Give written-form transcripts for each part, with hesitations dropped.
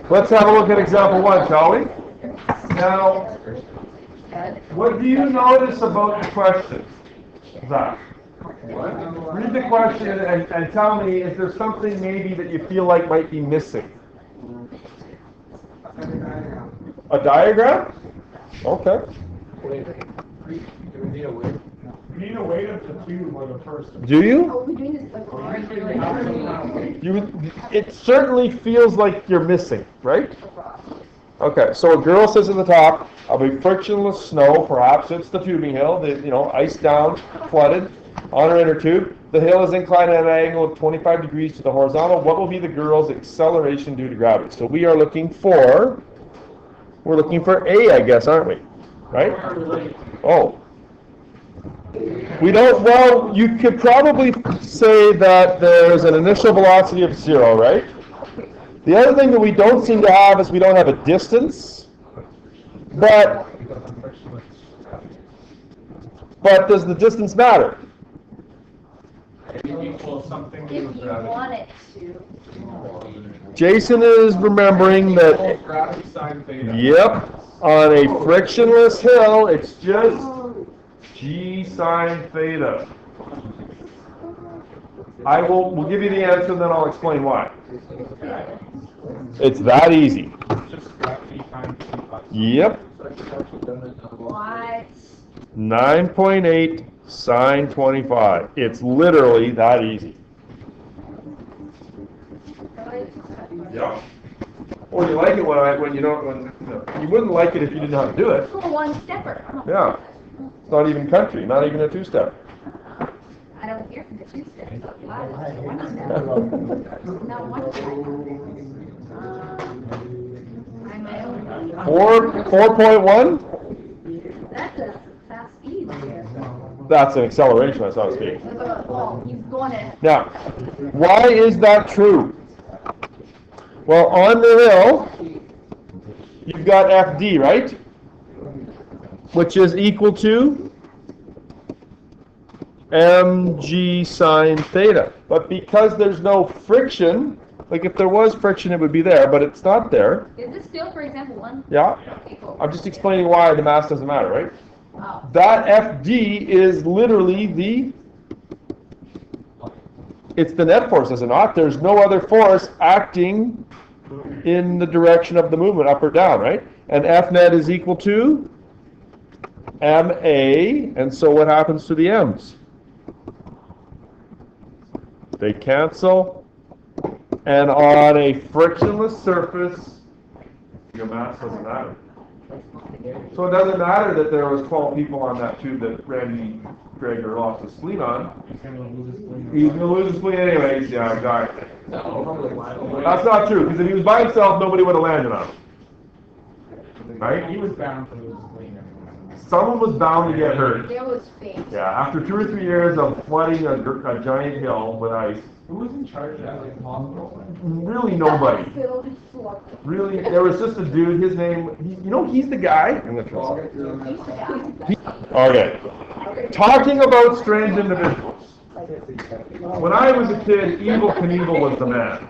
Let's have a look at example 1, shall we? Now, what do you notice about the question, Zach? Read the question and tell me, is there something maybe that you feel like might be missing? A diagram? Okay. We need a weight of the cube or the person. Do you? It certainly feels like you're missing, right? Okay, so a girl says at the top, of a frictionless snow, perhaps it's the tubing hill, ice down, flooded, on her inner tube. The hill is inclined at an angle of 25 degrees to the horizontal. What will be the girl's acceleration due to gravity? So we're looking for A, I guess, aren't we? Right? Oh. We don't, well, you could probably say that there's an initial velocity of 0, right? The other thing that we don't seem to have is we don't have a distance, but does the distance matter? If you want it to. Jason is remembering that, yep, on a frictionless hill, it's just G sine theta. We'll give you the answer and then I'll explain why. It's that easy. Yep. What? 9.8 sine 25. It's literally that easy. Yep. Or you like it when you wouldn't like it if you didn't know how to do it. It's a one-stepper. Yeah. It's not even country, not even a two-step. I don't care if it's a two-step. Why? No, one-step. I'm my own. 4.1? That's a fast speed there. That's an acceleration, that's not a speed. Well, he's going to. Now, why is that true? Well, on the hill, you've got FD, right? Which is equal to mg sine theta. But because there's no friction, like if there was friction it would be there, but it's not there. Is this still, for example, one? Yeah? I'm just explaining why the mass doesn't matter, right? Oh. That FD is literally it's the net force, is it not? There's no other force acting in the direction of the movement, up or down, right? And F net is equal to MA, and so what happens to the M's? They cancel, and on a frictionless surface, your mass doesn't matter. So it doesn't matter that there was 12 people on that tube that Randy Greger lost his spleen on. He's going to lose his spleen anyways. Yeah, exactly. That's not true, because if he was by himself, nobody would have landed on him. Right? He was bound to lose his spleen. Someone was bound to get hurt. There was fate. Yeah, after 2 or 3 years of flooding a giant hill with ice, Who was in charge of that, like, hospital? really nobody. Really, there was just a dude, his name, he's the guy. Okay. Talking about strange individuals. When I was a kid, Evel Knievel was the man.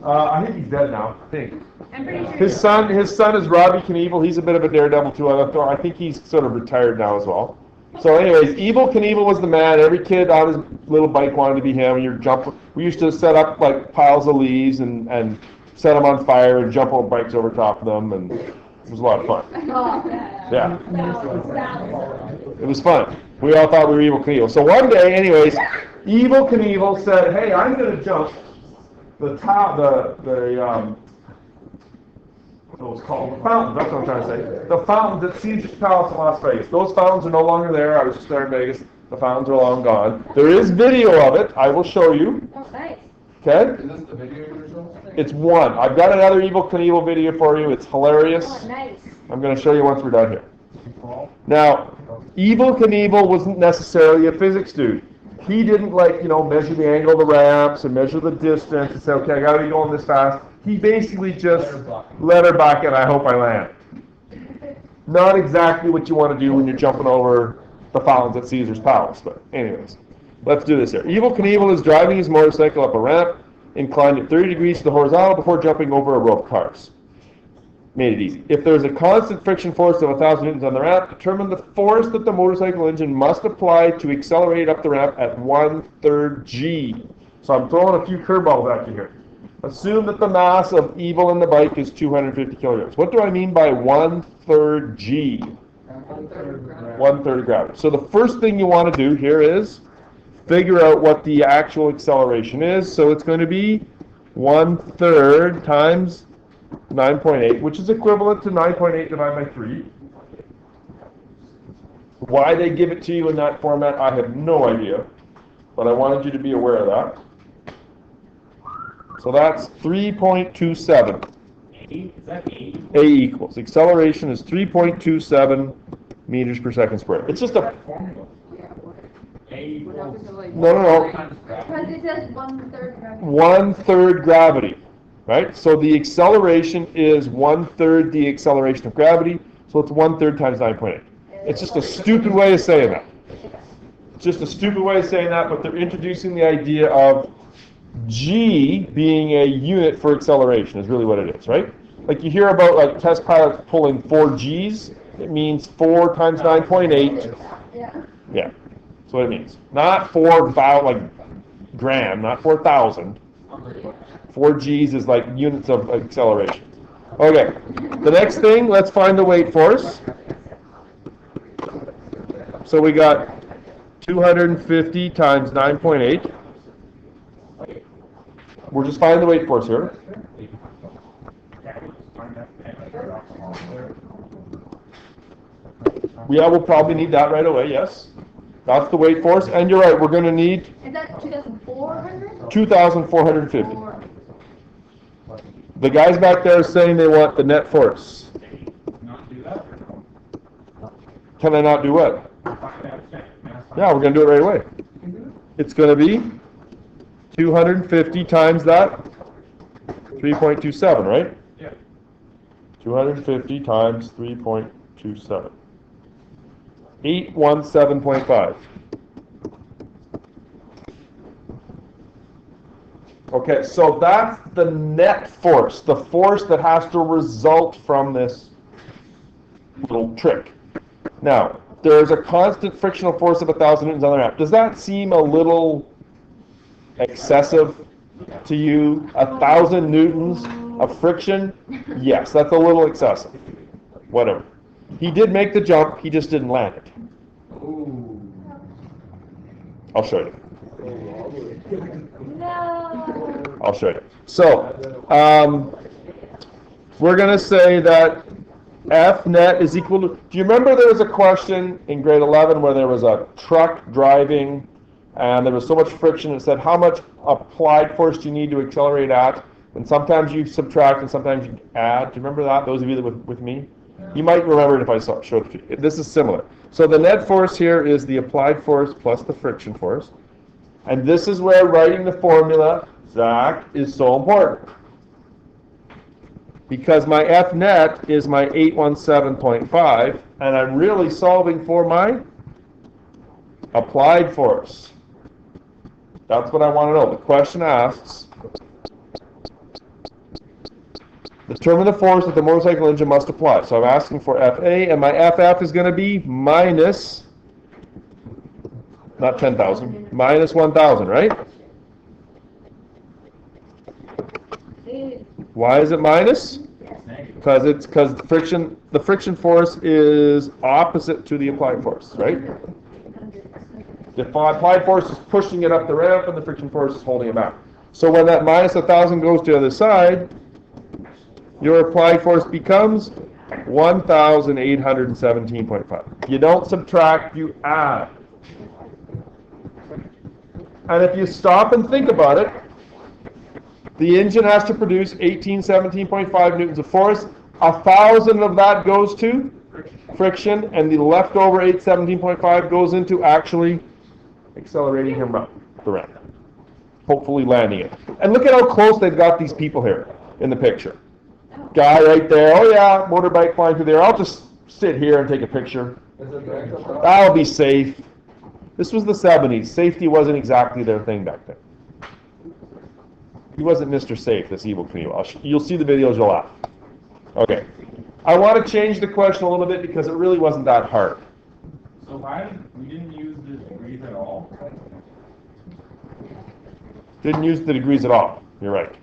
I think he's dead now, I think. I'm pretty sure. His son is Robbie Knievel. He's a bit of a daredevil too. I think he's sort of retired now as well. So anyways, Evel Knievel was the man. Every kid on his little bike wanted to be him. We used to set up like piles of leaves and set them on fire and jump on bikes over top of them, and it was a lot of fun. Yeah. It was fun. We all thought we were Evel Knievel. So one day, anyways, Evel Knievel said, "Hey, I'm going to jump the those called the fountains, that's what I'm trying to say. The fountains at Caesar's Palace in Las Vegas. Those fountains are no longer there. I was just there in Vegas. The fountains are long gone. There is video of it. I will show you. Oh, nice. Okay? Is this the video you were showing? It's one. I've got another Evel Knievel video for you. It's hilarious. Oh, nice. I'm going to show you once we're done here. Now, Evel Knievel wasn't necessarily a physics dude. He didn't measure the angle of the ramps and measure the distance and say, okay, I got to be going this fast. He basically just let her back and I hope I land. Not exactly what you want to do when you're jumping over the fountains at Caesar's Palace, but anyways, let's do this here. Evel Knievel is driving his motorcycle up a ramp inclined at 30 degrees to the horizontal before jumping over a row of cars. Made it easy. If there's a constant friction force of 1,000 newtons on the ramp, determine the force that the motorcycle engine must apply to accelerate up the ramp at 1/3 G. So I'm throwing a few curveballs at you here. Assume that the mass of evil in the bike is 250 kilograms. What do I mean by 1/3 G? 1/3 gravity. So the first thing you want to do here is figure out what the actual acceleration is. So it's going to be 1/3 times 9.8, which is equivalent to 9.8 divided by 3. Why they give it to you in that format, I have no idea. But I wanted you to be aware of that. So that's 3.27. A equals. Acceleration is 3.27 meters per second squared. It's just a... No. Because it says 1/3 gravity. 1/3 gravity, right? So the acceleration is 1/3 the acceleration of gravity, so it's 1/3 times 9.8. It's just a stupid way of saying that. It's just a stupid way of saying that, but they're introducing the idea of G being a unit for acceleration is really what it is, right? Like you hear about like test pilots pulling 4 Gs, it means 4 times 9.8. Yeah. Yeah, that's what it means. Not 4,000, like gram, not 4,000. 4 Gs is like units of acceleration. Okay, the next thing, let's find the weight force. So we got 250 times 9.8. We're just finding the weight force here. Yeah, we'll probably need that right away, yes. That's the weight force. And you're right, we're going to need Is that 2,400? 2,450. The guys back there are saying they want the net force. Can I not do what? Yeah, we're going to do it right away. It's going to be 250 times that 3.27, right? Yeah. 250 times 3.27. 817.5. Okay, so that's the net force, the force that has to result from this little trick. Now, there's a constant frictional force of 1,000 newtons on the ramp. Does that seem a little excessive to you? 1,000 newtons of friction? Yes, that's a little excessive. Whatever. He did make the jump, he just didn't land it. I'll show you. No. I'll show you. So, we're going to say that F net is equal to... Do you remember there was a question in grade 11 where there was a truck driving and there was so much friction, it said how much applied force do you need to accelerate at? And sometimes you subtract and sometimes you add. Do you remember that, those of you that were with me? You might remember it if I showed it to you. This is similar. So the net force here is the applied force plus the friction force. And this is where writing the formula, Zach, is so important. Because my F net is my 817.5, and I'm really solving for my applied force. That's what I want to know. The question asks, determine the force that the motorcycle engine must apply. So I'm asking for FA, and my FF is going to be minus, not 10,000, minus 1,000, right? Why is it minus? Because the friction force is opposite to the applied force, right? The applied force is pushing it up the ramp, and the friction force is holding it back. So when that minus 1,000 goes to the other side, your applied force becomes 1,817.5. You don't subtract, you add. And if you stop and think about it, the engine has to produce 17.5 newtons of force. 1,000 of that goes to friction, and the leftover 817.5 goes into actually accelerating him up the ramp, hopefully landing it. And look at how close they've got these people here in the picture. Guy right there, oh yeah, motorbike flying through there. I'll just sit here and take a picture. That'll be safe. This was the 70s. Safety wasn't exactly their thing back then. He wasn't Mr. Safe, this Evel Knievel. You'll see the videos, you'll laugh. Okay. I want to change the question a little bit because it really wasn't that hard. So why, we didn't use the degrees at all? Didn't use the degrees at all. You're right.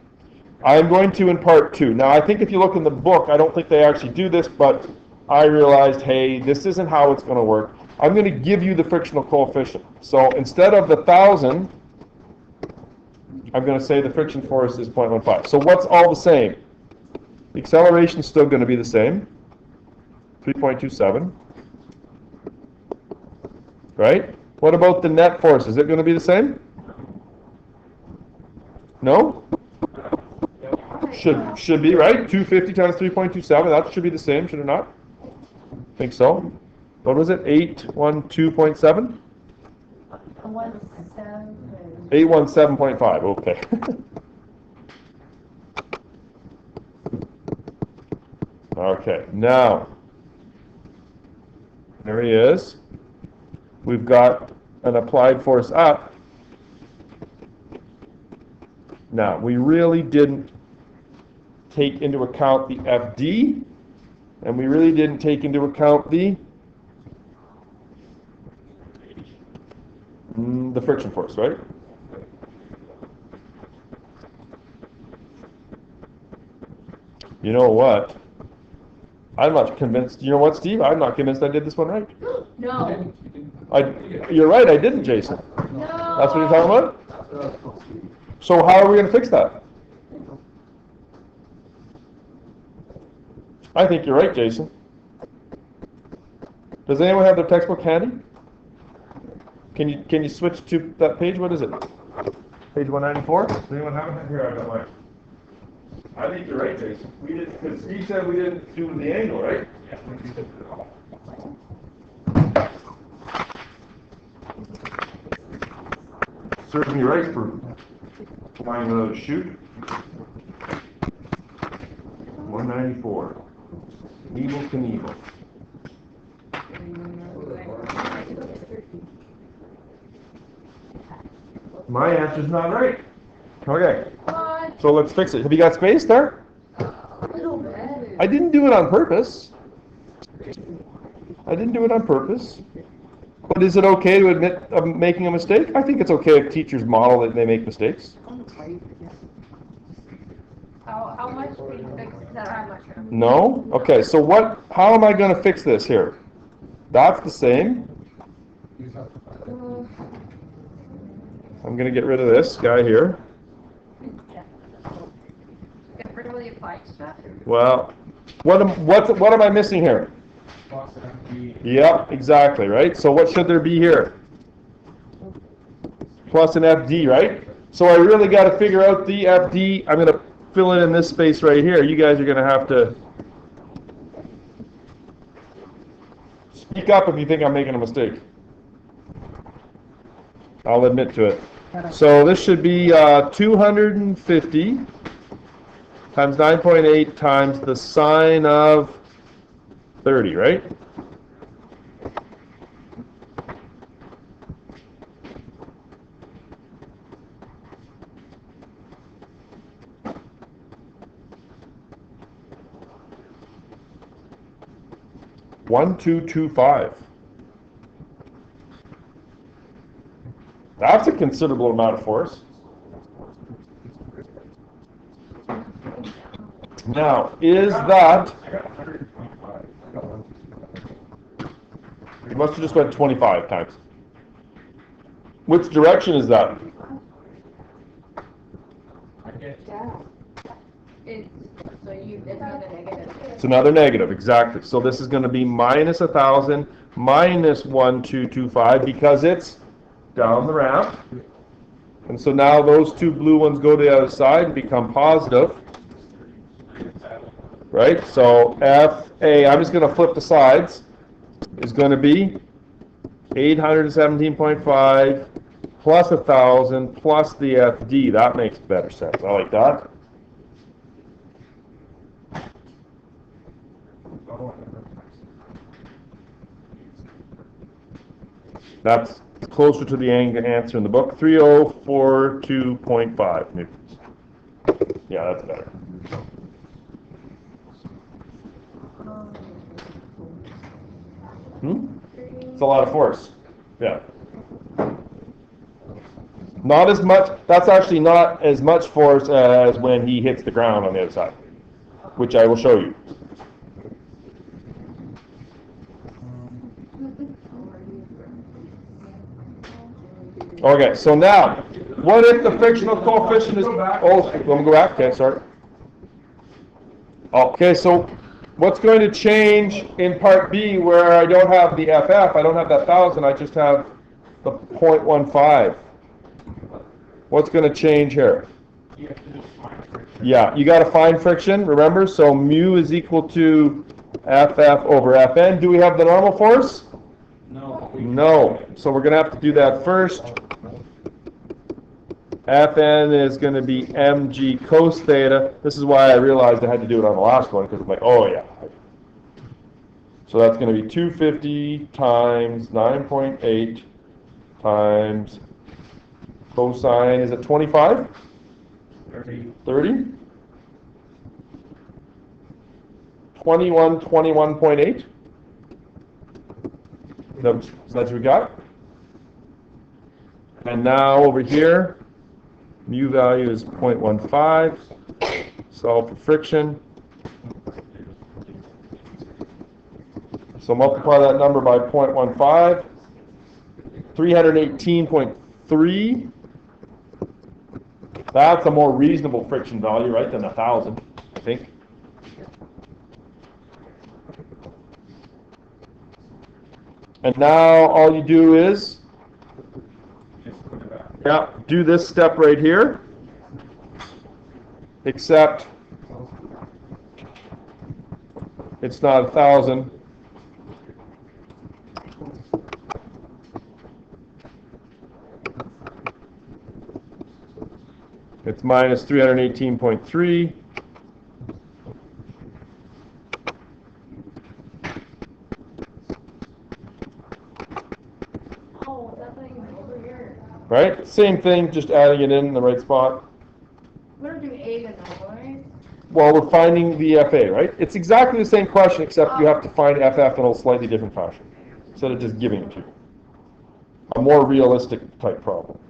I'm going to in part 2. Now, I think if you look in the book, I don't think they actually do this, but I realized, hey, this isn't how it's going to work. I'm going to give you the frictional coefficient. So instead of the 1,000, I'm going to say the friction force is 0.15. So what's all the same? The acceleration is still going to be the same, 3.27. Right? What about the net force? Is it going to be the same? No? Should be, right? 250 times 3.27, that should be the same, should it not? Think so. What was it? 812.7? 817.5, okay. Okay, now, there he is. We've got an applied force up. Now, we really didn't take into account the FD, and we really didn't take into account the friction force, right? You know what? I'm not convinced. You know what, Steve? I'm not convinced I did this one right. No. You're right, I didn't, Jason. No. That's what you're talking about? So how are we going to fix that? I think you're right, Jason. Does anyone have their textbook handy? Can you switch to that page? What is it? Page 194? Does anyone have it? Here, I got mine. I think you're right, Jason. We did, because Steve said we didn't do the angle, right? Serves me right for flying without a chute. 194. Evel Knievel. My answer's not right. Okay, What? so let's fix it. Have you got space there? Little bit. I didn't do it on purpose. I didn't do it on purpose. But is it okay to admit I'm making a mistake? I think it's okay if teachers model that they make mistakes. How much we fix that? How much? No? Okay, so how am I going to fix this here? That's the same. I'm going to get rid of this guy here. Get rid of all the applied stuff. Well, what am I missing here? Yep, exactly, right? So what should there be here? Plus an FD, right? So I really got to figure out the FD. I'm going to fill it in this space right here. You guys are going to have to speak up if you think I'm making a mistake. I'll admit to it. So this should be 250 times 9.8 times the sine of 30, right? One, 225. That's a considerable amount of force. Now, is that... You must have just went 25 times. Which direction is that? It's another negative. It's another negative, exactly. So this is going to be minus 1,000 minus 1,225 because it's down the ramp. And so now those two blue ones go to the other side and become positive. Right? So FA, I'm just going to flip the sides, is going to be 817.5 plus 1,000 plus the FD. That makes better sense. I like that. That's closer to the answer in the book. 3042.5 newtons. Yeah, that's better. It's a lot of force. Yeah. Not as much, that's actually not as much force as when he hits the ground on the other side, which I will show you. Okay, so now, what if the frictional coefficient is, oh, let me go back, okay, sorry. Okay, so what's going to change in part B where I don't have the FF, I don't have that 1,000, I just have the 0.15. What's going to change here? Yeah, you got to find friction, remember? So mu is equal to FF over Fn. Do we have the normal force? No. No. So we're going to have to do that first. Fn is going to be mg cos theta. This is why I realized I had to do it on the last one, because I'm like, oh yeah. So that's going to be 250 times 9.8 times cosine, is it 25? 30. 30? 21.8? That's what we got. And now over here, mu value is 0.15. Solve for friction. So multiply that number by 0.15. 318.3. That's a more reasonable friction value, right, than 1,000, I think. And now all you do is, yeah, do this step right here, except it's not 1,000. It's minus 318.3. Oh, that's not even over here. Right? Same thing, just adding it in the right spot. We're gonna do A then, right? Well, we're finding the FA, right? It's exactly the same question, except you have to find FF in a slightly different fashion, instead of just giving it to you. A more realistic type problem.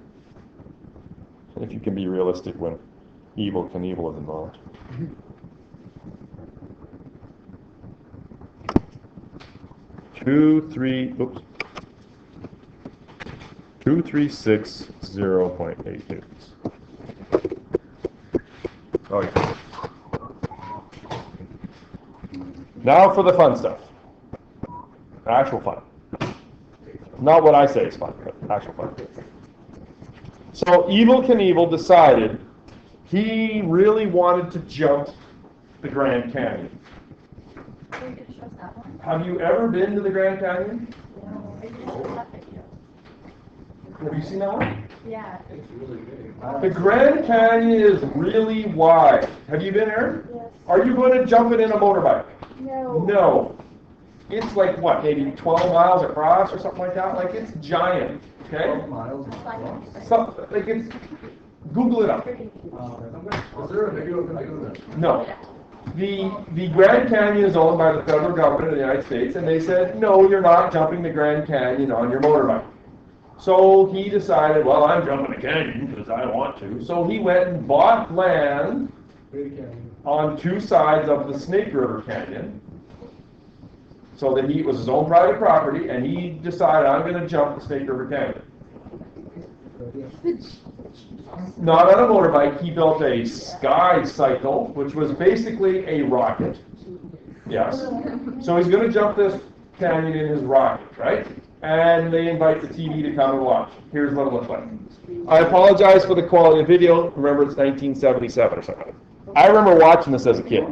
If you can be realistic when Evel Knievel is involved. Oops. 2360.8 newtons. Oh yeah. Now for the fun stuff. Actual fun. Not what I say is fun, but actual fun. So Evel Knievel decided he really wanted to jump the Grand Canyon. We could show that one. Have you ever been to the Grand Canyon? No, I didn't show that picture. Have you seen that one? Yeah. The Grand Canyon is really wide. Have you been there? Yes. Are you going to jump it in a motorbike? No. No. It's like, what, maybe 12 miles across or something like that? Like, it's giant, okay? So, like, it's, Google it up. Is there a video of this? No. The Grand Canyon is owned by the federal government of the United States, and they said, no, you're not jumping the Grand Canyon on your motorbike. So he decided, well, I'm jumping the canyon because I want to. So he went and bought land on two sides of the Snake River Canyon, so that it was his own private property, and he decided, I'm going to jump the Snake River Canyon. Not on a motorbike, he built a Sky Cycle, which was basically a rocket. Yes. So he's going to jump this canyon in his rocket, right? And they invite the TV to come and watch. Here's what it looks like. I apologize for the quality of video. Remember, it's 1977 or something. I remember watching this as a kid.